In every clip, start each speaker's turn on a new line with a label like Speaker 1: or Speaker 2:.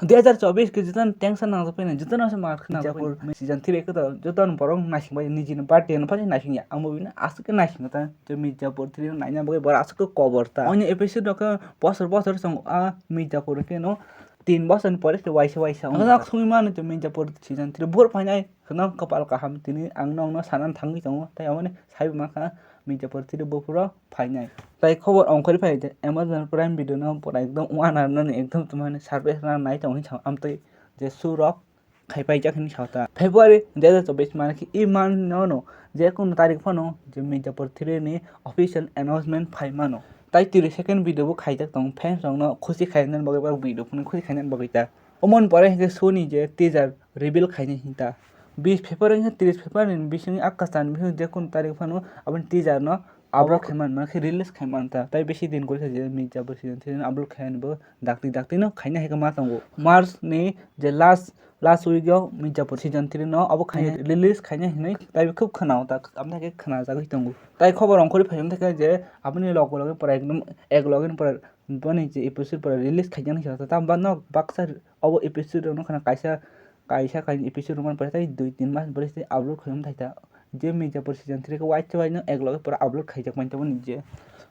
Speaker 1: 2024 ke jutan tension nang japena jutan ase mar khna Mirzapur season 3 ke to jutan borong nasing bai nijin party no phani nasing ya ang movie na asuk ke nasing ta je Mirzapur 3 naina bai bora asuk cover ta only episode ka bosor song a Mirzapur ke no 3 বছর পরে তো ওয়াইসা ang sumi man to Mirzapur season 3 bor phanai khna kapal kaham tini ang nong no sanan thangi tongo tai amane sai ma kha Mirzapur 3 bopuro phainai tai khobor ongkhori phai je Amazon Prime Video no pora ekdom wanar no ekdom tumane service na nai tong chang amtai je surok khaipai jakhni chawta February 2024 man ki I man no je kun tarik phano je Mirzapur 3 ni official announcement phai mano tai 32nd video bo khaijak tong fans no khushi khainan bagai bar video phun khushi khainan bagai ta omon pore ke soni je teaser reveal khaine hinta 20 February 30 February bising akastan bi je kun tarik phano abon teaser no upload khaiman ma release khaiman ta tai beshi din kori je Mirzapur season 3 upload khain bo dakti no khaina he ka ma tango March ni je last week yo Mirzapur season 3 no abo khaina release khaina hinai tai khub khanao ta amna ke khana jagoi tango tai khobar ongkhori phaim thake je apni log pora ekdom ek login pora bani je episode pora release khaijan hi ta ba no baksa abo episode no khana kaisa episode man pora tai 2-3 mas pore se upload khaim thaita je Mirzapur season 3 ko white chawai no ek log pora upload khaijak man tawni je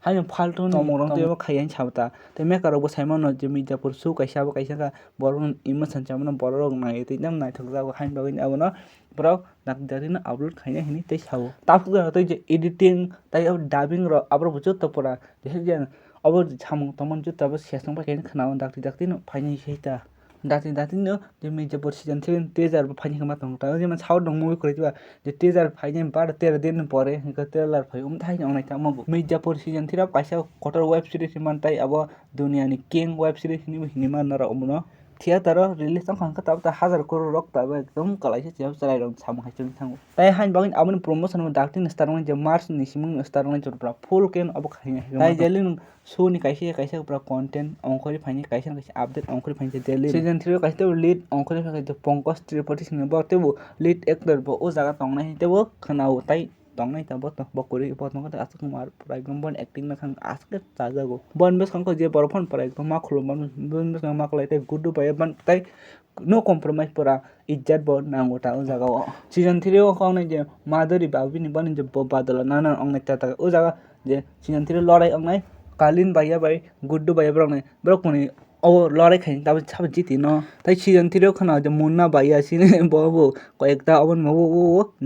Speaker 1: haino falto no morong to khaiyan chawta te mekar bo saimon no je Mirzapur su kaisa ka borong emotion chamno borong nai te nam nai thokja ko hain bagin abono bro dakdari no upload khaina hini te sawo tapu to je editing tai dubbing ro abro bujo to pora je abo samung tomon ju tabo sesong pa kain khana dakti no phaini seita dakti no je Mirzapur season 3 teaser bo phaini khama tong ta je man saw dong movie khori ba je teaser phaini bar 13 din pore ka trailer phai thai no nai ta mo Mirzapur season 3 kaisa kotor web series man tai abo dunia ni king web series ni man na ro no theater release tang khang ka ta 1000 crore rok ta ekdom kalai se chep chalai rong sam hai chung thang tai hain bagin abon promotion mo dakti star man je March ni simung star man chura full ken abo khaina tai jelin show ni kaisa pura content ongkhori phaini kaisa update ongkhori phaini jelin season 3 kaisa lead ongkhori phaini je Pankaj Tripathi sing bo tebo lead actor bo o jaga tong nai tebo khanao tai tong nai ta bo to bokori bo tong ka asuk mar pura ekdom bon acting na khang aske chajago bon bes khang ko je borphon pura ekdom ma khulum bon bes ma kolai tai Guddu bai ban tai no compromise pura izzat bo nango ta o jaga season 3 o khang nai je Madhuri Babu ni ban je bo badala nana ong nai ta o jaga je season 3 lorai ong nai kalin bai Guddu bai brok nai brok ni abo lorai khain ta sab jiti no tai season 3 khana je munna bai sine bo ko ekta abon mo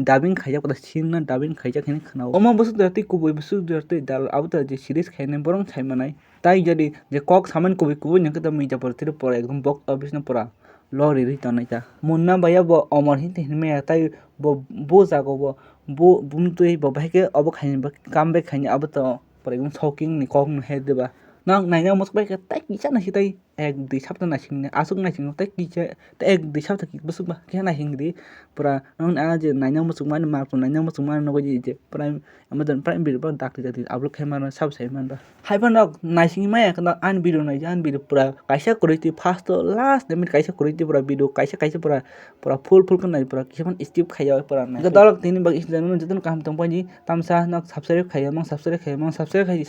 Speaker 1: dubbing khaijak ta sin na dubbing khaijak hin khana oma busu dati kubui busu dati dal abta je series khaine borong saimanai tai jadi je kok saman kubui nyaka ta Mirzapur 3 pora ekdom box office na pora lori ri tanai ta munna bai bo amor hin tin me tai bo jago bo bumtui bo bai ke abo khain comeback khain abo to pora ekdom shocking ni kok no head ba nang naina mos bai ka tai kicha na hitai ek dui sapta na sing asuk na sing tai kicha tai ek dui sapta ki busuk ba ke na hingri pura non a je naina musuk man ma ko naina musuk man no go je prime Amazon Prime Video ba dakti upload khaima sab sai man ba haiban rok naising mai ka an video nai jan video pura kaisa koriti first to last demit kaisa koriti pura video kaisa pura full ka nai pura kisaman skip khaya pura nai ka dalok tini bag isdan jatan kam tong pani tamsa nak subscribe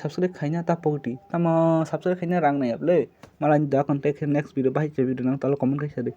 Speaker 1: subscribe khaina ta poti tama subscribe khaina rang nai able malai da contact next video bai video nang talo comment kaisa de